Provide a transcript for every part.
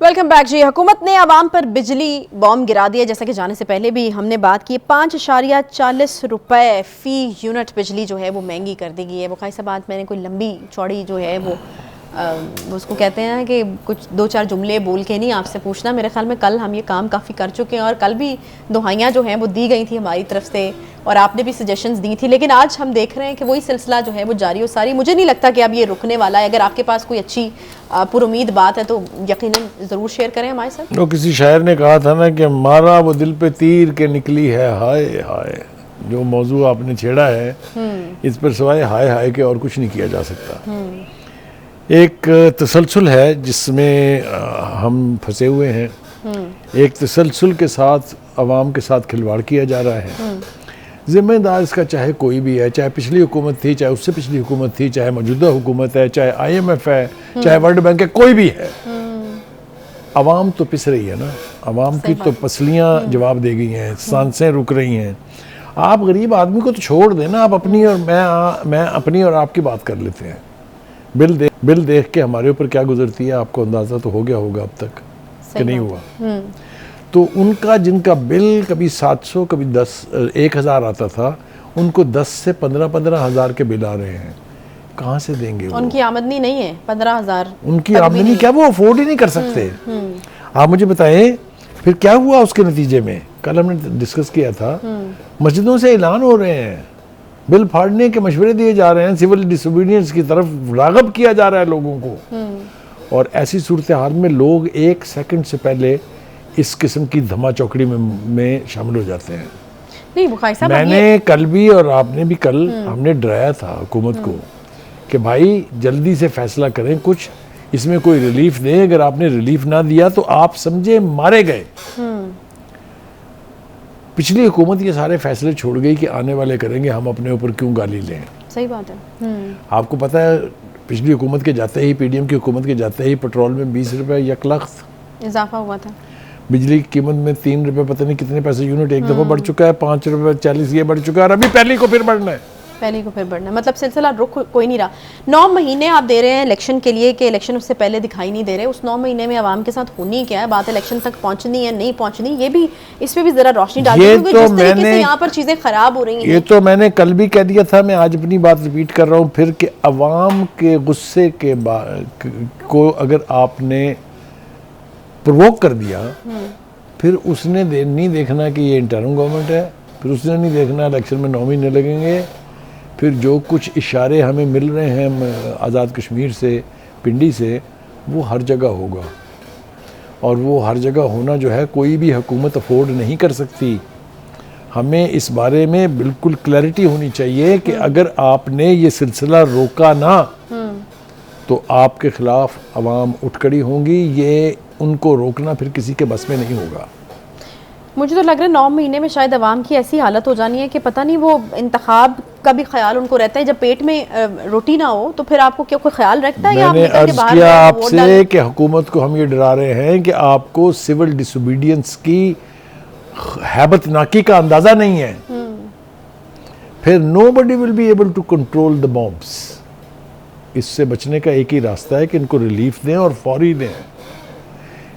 Welcome back जी। हुकूमत ने आवाम पर बिजली बॉम्ब गिरा दिया। जैसा कि जाने से पहले भी हमने बात की, 5.40 रुपये फ़ी यूनिट बिजली जो है वो महंगी कर दी गई है। वो खाई साहब, बात मैंने कोई लंबी चौड़ी जो है वो उसको कहते हैं कि कुछ दो चार जुमले बोल के नहीं आपसे पूछना। मेरे ख्याल में कल हम ये काम काफ़ी कर चुके हैं और कल भी दुहाइयाँ जो हैं वो दी गई थी हमारी तरफ से और आपने भी सजेशंस दी थी, लेकिन आज हम देख रहे हैं कि वही सिलसिला जो है वो जारी और सारी। मुझे नहीं लगता कि अब ये रुकने वाला है। अगर आपके पास कोई अच्छी पुरुमीद बात है तो यकीनन ज़रूर शेयर करें हमारे साथ। तो किसी शायर ने कहा था ना कि मारा वो दिल पे तीर के निकली है हाय हाय। जो मौजू आपने छेड़ा है इस पर सिवाय हाय हाय के और कुछ नहीं किया जा सकता। एक तसलसल है जिसमें हम फंसे हुए हैं। एक तसलसल के साथ अवाम के साथ खिलवाड़ किया जा रहा है। जिम्मेदार इसका चाहे कोई भी है, चाहे पिछली हुकूमत थी, चाहे उससे पिछली हुकूमत थी, चाहे मौजूदा हुकूमत है, चाहे IMF है, चाहे वर्ल्ड बैंक है, कोई भी है। अवाम तो पिस रही है ना। अवाम की तो पसलियाँ जवाब दे गई हैं, सांसें रुक रही हैं। आप गरीब आदमी को तो छोड़ देना, आप अपनी और मैं अपनी और आपकी बात कर लेते हैं। बिल देख के हमारे ऊपर क्या गुजरती है आपको अंदाज़ा तो हो गया होगा अब तक कि नहीं हुआ। तो उनका जिनका बिल कभी 700 कभी 1000 आता था, उनको 10 से 15 हज़ार के बिल आ रहे हैं। कहाँ से देंगे वो? उनकी आमदनी नहीं है 15,000। उनकी आमदनी क्या, वो अफोर्ड ही नहीं कर सकते। आप मुझे बताएं फिर क्या हुआ उसके नतीजे में। कल हमने डिस्कस किया था, मस्जिदों से ऐलान हो रहे हैं, बिल फाड़ने के मशवरे दिए जा रहे हैं, सिविल डिसोबीडियंस की तरफ राग़ब किया जा रहा है लोगों को। और ऐसी सूरत हाल में लोग एक सेकंड से पहले इस किस्म की धमा चौकड़ी में शामिल हो जाते हैं। नहीं बुखारी साहब, मैंने कल भी और आपने भी कल हमने डराया था हुकूमत को कि भाई जल्दी से फैसला करें, कुछ इसमें कोई रिलीफ दें। अगर आपने रिलीफ ना दिया तो आप समझे मारे गए। पिछली हुकूमत ये सारे फैसले छोड़ गई कि आने वाले करेंगे, हम अपने ऊपर क्यों गाली लें। सही बात है। आपको पता है पिछली हुकूमत के जाते ही, PDM की हुकूमत के जाते ही पेट्रोल में 20 रुपये यकलख्त इजाफा हुआ था। बिजली की कीमत में 3 रुपये पता नहीं कितने पैसे यूनिट एक दफ़ा बढ़ चुका है। 5 रुपये 40 ये बढ़ चुका है और अभी पहली को फिर बढ़ना है। पहले को फिर बढ़ना, मतलब सिलसिला रुक कोई नहीं रहा। 9 महीने आप दे रहे हैं इलेक्शन के लिए कि इलेक्शन उससे पहले दिखाई नहीं दे रहे। उस 9 महीने में आवाम के साथ होनी क्या है, बात इलेक्शन तक पहुंचनी है नहीं पहुंचनी, ये भी इस पे भी जरा रोशनी डालिए, क्योंकि जिस तरीके से यहाँ पर चीजें खराब हो रही हैं। ये तो मैंने कल भी कह दिया था, मैं आज अपनी बात रिपीट कर रहा हूँ फिर कि अवाम के गुस्से के को अगर आपने प्रोवोक कर दिया, फिर उसने नहीं देखना कि ये इंटर्म गवर्नमेंट है, फिर उसने नहीं देखना इलेक्शन में 9 महीने लगेंगे। फिर जो कुछ इशारे हमें मिल रहे हैं आज़ाद कश्मीर से, पिंडी से, वो हर जगह होगा। और वो हर जगह होना जो है कोई भी हुकूमत अफोर्ड नहीं कर सकती। हमें इस बारे में बिल्कुल क्लैरिटी होनी चाहिए कि अगर आपने ये सिलसिला रोका ना तो आपके खिलाफ अवाम उठ खड़ी होंगी। ये उनको रोकना फिर किसी के बस में नहीं होगा। मुझे तो लग रहा है 9 महीने में शायद अवाम की ऐसी हालत हो जानी है कि पता नहीं, वो इंतखाब का भी ख्याल उनको रहता है। जब पेट में रोटी ना हो तो फिर आपको क्या कोई ख्याल रखता है? मैंने अर्ज किया आपसे कि हुकूमत को हम ये डरा रहे हैं कि आपको सिविल डिसोबीडियंस की हैबतनाकी का अंदाजा नहीं है। फिर nobody will be able to control the bombs. इससे बचने का एक ही रास्ता है कि इनको रिलीफ दें और फौरी दें।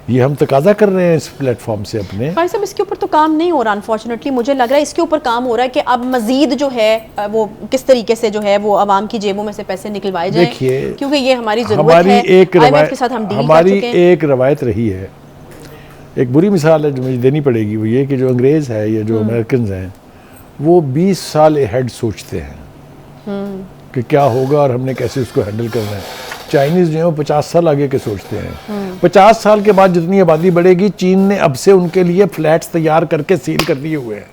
ये हम तकाजा कर रहे हैं इस प्लेटफॉर्म से अपने। भाई साहब, इसके ऊपर तो काम नहीं हो रहा अनफॉर्चुनेटली। मुझे लग रहा है इसके ऊपर काम हो रहा है कि अब मजीद जो है वो किस तरीके से जो है वो आवाम की जेबों में से पैसे निकलवाए जाएं। देखिए, क्योंकि ये हमारी जरूरत है। IMF के साथ हम डील कर हमारी चुके हैं। एक रवायत रही है, एक बुरी मिसाल है जो मुझे देनी पड़ेगी, वो ये कि जो अंग्रेज़ है या जो अमेरिकन हैं, वो 20 साल अहेड सोचते हैं कि क्या होगा और हमने कैसे उसको हैंडल करना है। चाइनीज़ जो है वो 50 साल आगे के सोचते हैं। 50 साल के बाद जितनी आबादी बढ़ेगी, चीन ने अब से उनके लिए फ्लैट्स तैयार करके सील कर दिए हुए हैं।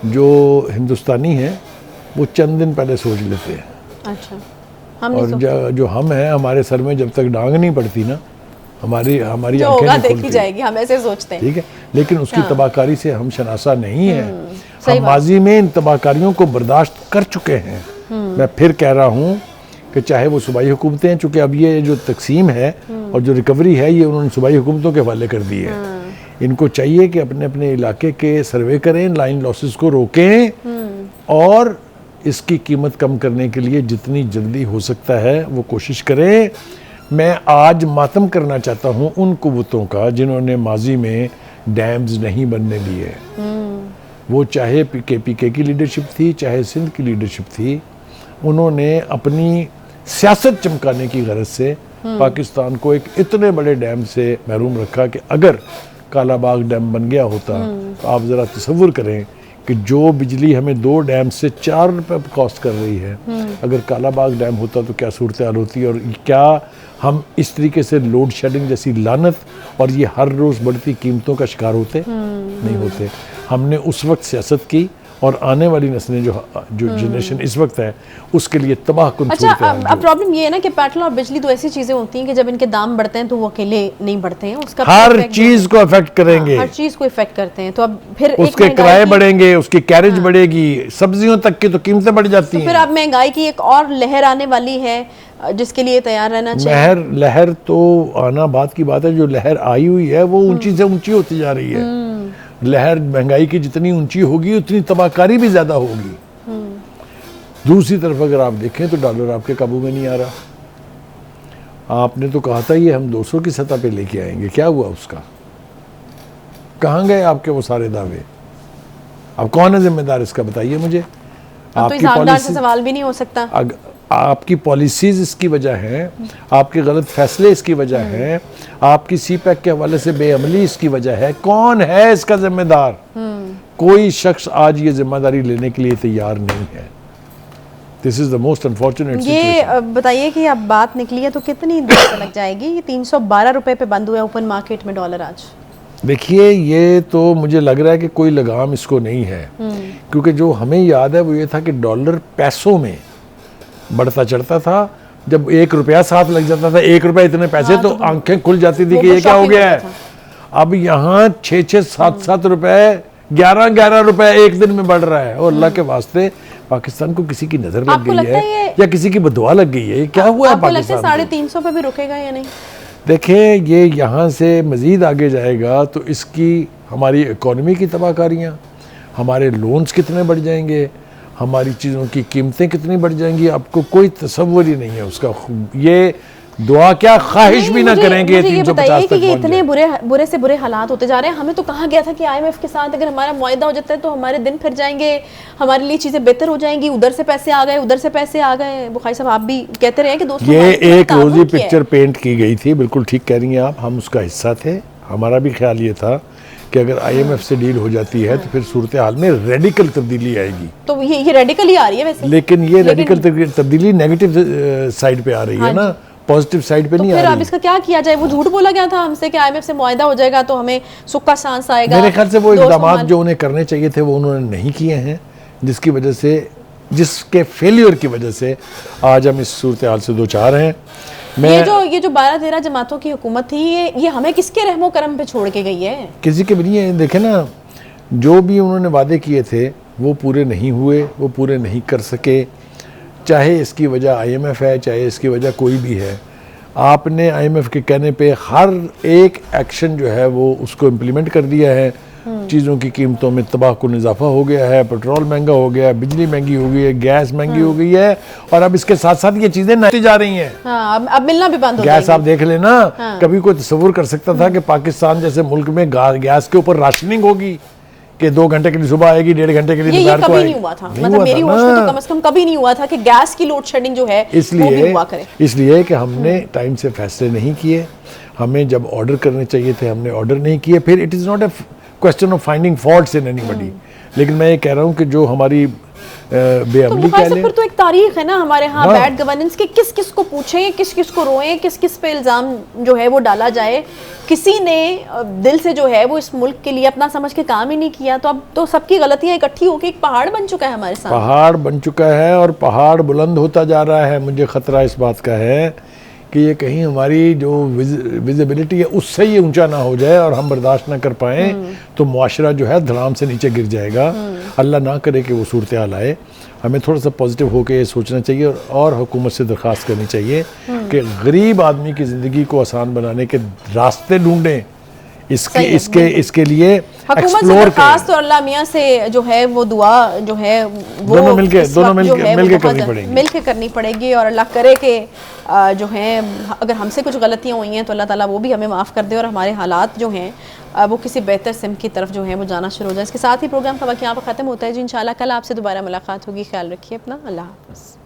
जो हिंदुस्तानी हैं वो चंद दिन पहले सोच लेते हैं। अच्छा, हम और जो हम हैं, हमारे सर में जब तक डांग नहीं पड़ती ना, हमारी आंखें नहीं देखी जाएगी, हम ऐसे सोचते हैं। ठीक है, लेकिन उसकी तबाहकारी से हम शनासा नहीं है। हम माजी में इन तबाहकारियों को बर्दाश्त कर चुके हैं। मैं फिर कह रहा हूँ कि चाहे वो सूबाई हुकूमतें हैं, चूँकि अब ये जो तकसीम है और जो रिकवरी है ये उन्होंने सूबाई हुकूमतों के हवाले कर दी है। इनको चाहिए कि अपने अपने इलाके के सर्वे करें, लाइन लॉसेस को रोकें और इसकी कीमत कम करने के लिए जितनी जल्दी हो सकता है वो कोशिश करें। मैं आज मातम करना चाहता हूँ उन कुव्वतों का जिन्होंने माजी में डैम्स नहीं बनने दिए। वो चाहे पीके की लीडरशिप थी, चाहे सिंध की लीडरशिप थी, उन्होंने अपनी सियासत चमकाने की गरज से पाकिस्तान को एक इतने बड़े डैम से महरूम रखा कि अगर कालाबाग डैम बन गया होता तो आप ज़रा तसव्वुर करें कि जो बिजली हमें 2 डैम से 4 रुपये कॉस्ट कर रही है, अगर कालाबाग डैम होता तो क्या सूरत हाल होती, और क्या हम इस तरीके से लोड शेडिंग जैसी लानत और ये हर रोज़ बढ़ती कीमतों का शिकार होते? नहीं होते। हमने उस वक्त सियासत की और आने वाली नस्लें जो जनरेशन इस वक्त है उसके लिए तबाहकुन। अच्छा, अब प्रॉब्लम ये है ना कि पेट्रोल और बिजली तो ऐसी चीजें होती हैं कि जब इनके दाम बढ़ते हैं तो वो अकेले नहीं बढ़ते हैं, उसका हर चीज को अफेक्ट करेंगे, हर चीज को इफेक्ट करते हैं। तो अब फिर उसके किराए बढ़ेंगे, उसकी कैरेज बढ़ेगी, सब्जियों तक की तो कीमतें बढ़ जाती हैं। फिर अब महंगाई की एक और लहर आने वाली है जिसके लिए तैयार रहना चाहिए। लहर तो आना बात की बात है, जो लहर आई हुई है वो ऊंची से ऊंची होती जा रही है। लहर महंगाई की जितनी ऊंची होगी उतनी तबाहकारी भी ज्यादा होगी। दूसरी तरफ अगर आप देखें तो डॉलर आपके काबू में नहीं आ रहा। आपने तो कहा था ये हम 200 की सतह पे लेके आएंगे, क्या हुआ उसका? कहाँ गए आपके वो सारे दावे? अब कौन है जिम्मेदार इसका, बताइए मुझे। आपकी पॉलिसी से सवाल भी नहीं हो सकता। आपकी पॉलिसीज इसकी वजह है, आपके गलत फैसले इसकी वजह है, आपकी सीपैक के हवाले से बेअमली इसकी वजह है। कौन है इसका जिम्मेदार? कोई शख्स आज ये जिम्मेदारी लेने के लिए तैयार नहीं है। This is the most unfortunate situation. ये बताइए कि अब बात निकली है तो कितनी देर से लग जाएगी? ये 312 रुपए पे बंद हुआ है ओपन मार्केट में डॉलर आज। देखिए, ये तो मुझे लग रहा है कि कोई लगाम इसको नहीं है, क्योंकि जो हमें याद है वो ये था कि डॉलर पैसों में बढ़ता चढ़ता था। जब 1 रुपया साथ लग जाता था, 1 रुपया इतने पैसे, तो आंखें खुल जाती थी कि ये क्या हो गया है। अब यहाँ 6-6, 7-7 रुपए, 11-11 रुपए एक दिन में बढ़ रहा है। और अल्लाह के वास्ते पाकिस्तान को किसी की नजर लग गई है या किसी की बदुआ लग गई है? क्या हुआ है पाकिस्तान को? 350 पे भी रुकेगा या नहीं? देखें, ये यहाँ से मजीद आगे जाएगा तो इसकी हमारी इकोनॉमी की तबाहकारियाँ, हमारे लोन्स कितने बढ़ जाएंगे, हमारी चीज़ों की कीमतें कितनी बढ़ जाएंगी, आपको कोई तसव्वुर ही नहीं है उसका। ये दुआ क्या ख्वाहिश भी ना करेंगे। ये बताइए कि ये इतने बुरे से बुरे हालात होते जा रहे हैं। हमें तो कहा गया था कि IMF के साथ अगर हमारा मुआहदा हो जाता है तो हमारे दिन फिर जाएंगे, हमारे लिए चीजें बेहतर हो जाएंगी। उधर से पैसे आ गए, उधर से पैसे आ गए। बुखारी साहब, आप भी कहते रहे कि दोस्तों ये एक रोजी पिक्चर पेंट की गई थी। बिल्कुल ठीक कह रही हैं आप, हम उसका हिस्सा थे। हमारा भी ख्याल ये था कि अगर IMF से डील हो जाती है तो फिर सूरत हाल में रेडिकल तब्दीली आएगी। तो ये रेडिकल ही आ रही है वैसे, लेकिन ये रेडिकल तब्दीली नेगेटिव साइड पे आ रही है ना, पॉजिटिव साइड पे नहीं आ रही। फिर अब इसका क्या किया जाए? वो झूठ बोला गया था हमसे कि IMF से मुआहदा हो जाएगा तो हमें सुख का सांस आएगा। मेरे ख्याल से वो इक़दाम जो उन्हें करने चाहिए थे वो उन्होंने नहीं किए हैं, जिसकी वजह से, जिसके फेलियर की वजह से आज हम इस सूरत हाल से दो चार हैं। ये जो 12-13 जमातों की हुकूमत थी, ये हमें किसके रहमो करम पे छोड़ के गई है? किसी के भी नहीं है। देखे ना, जो भी उन्होंने वादे किए थे वो पूरे नहीं हुए, वो पूरे नहीं कर सके। चाहे इसकी वजह IMF है, चाहे इसकी वजह कोई भी है। आपने IMF के कहने पे हर एक एक्शन जो है वो उसको इम्प्लीमेंट कर दिया है। चीज़ों की कीमतों में तबाहकुन इजाफा हो गया है, पेट्रोल महंगा हो गया है, बिजली महंगी हो गई है, गैस महंगी हो गई है, और अब इसके साथ साथ ये चीज़ें नती जा रही हैं। हाँ, अब मिलना भी बंद हो गैस आप देख लेना। हाँ। कभी कोई तस्वुर कर सकता था कि पाकिस्तान जैसे मुल्क में गैस के ऊपर राशनिंग होगी कि 2 घंटे के लिए सुबह आएगी, 1.5 घंटे के लिए दोपहर को आएगी? नहीं हुआ था। मतलब मेरी होश में तो कम से कम कभी नहीं हुआ था कि गैस की लोड शेडिंग जो है वो भी हुआ करे। इसलिए कि हमने टाइम से फैसले नहीं किए। हमें जब ऑर्डर करने चाहिए थे हमने ऑर्डर नहीं किए। फिर it is not a question of finding faults in anybody, लेकिन मैं ये कह रहा हूँ कि जो हमारी बेअमली कह लें। फिर तो एक तारीख है ना हमारे यहाँ बैड गवर्नेंस की। किस किस को पूछें, किस किस को रोएं, किस किस पे इल्ज़ाम जो है वो डाला जाए। किसी ने दिल से जो है वो इस मुल्क के लिए अपना समझ के काम ही नहीं किया। तो अब तो सबकी गलतियां इकट्ठी होकर एक पहाड़ बन चुका है हमारे सामने। पहाड़ बन चुका है और पहाड़ बुलंद होता जा रहा है। मुझे खतरा इस बात का है कि ये कहीं हमारी जो विजिबिलिटी है उससे ये ऊंचा ना हो जाए और हम बर्दाश्त ना कर पाएँ तो मुआशरा जो है धड़ाम से नीचे गिर जाएगा। अल्लाह ना करे कि वो सूरत हाल आए। हमें थोड़ा सा पॉजिटिव होकर ये सोचना चाहिए और हुकूमत से दरख्वास्त करनी चाहिए कि गरीब आदमी की ज़िंदगी को आसान बनाने के रास्ते ढूंढें। इसके सही है, इसके इसके लिए हुकूमत से एक्सप्लोर दरखास्त और अल्लाह मियाँ से जो है वो दुआ जो है वो दोनों मिलके इस वक्त जो है वो मिलके बहुत करनी पड़ेगी। मिलके करनी पड़ेगी। और अल्लाह करे कि जो है अगर हमसे कुछ गलतियाँ हुई हैं तो अल्लाह ताला वो भी हमें माफ़ कर दे और हमारे हालात जो हैं वो किसी बेहतर सिम की तरफ जो है वो जाना शुरू हो जाए। इसके साथ ही प्रोग्राम का वक्त यहाँ पर ख़त्म होता है जी। इंशाल्लाह कल आपसे दोबारा मुलाकात होगी। ख्याल रखिए अपना। अल्लाह हाफ़िज़।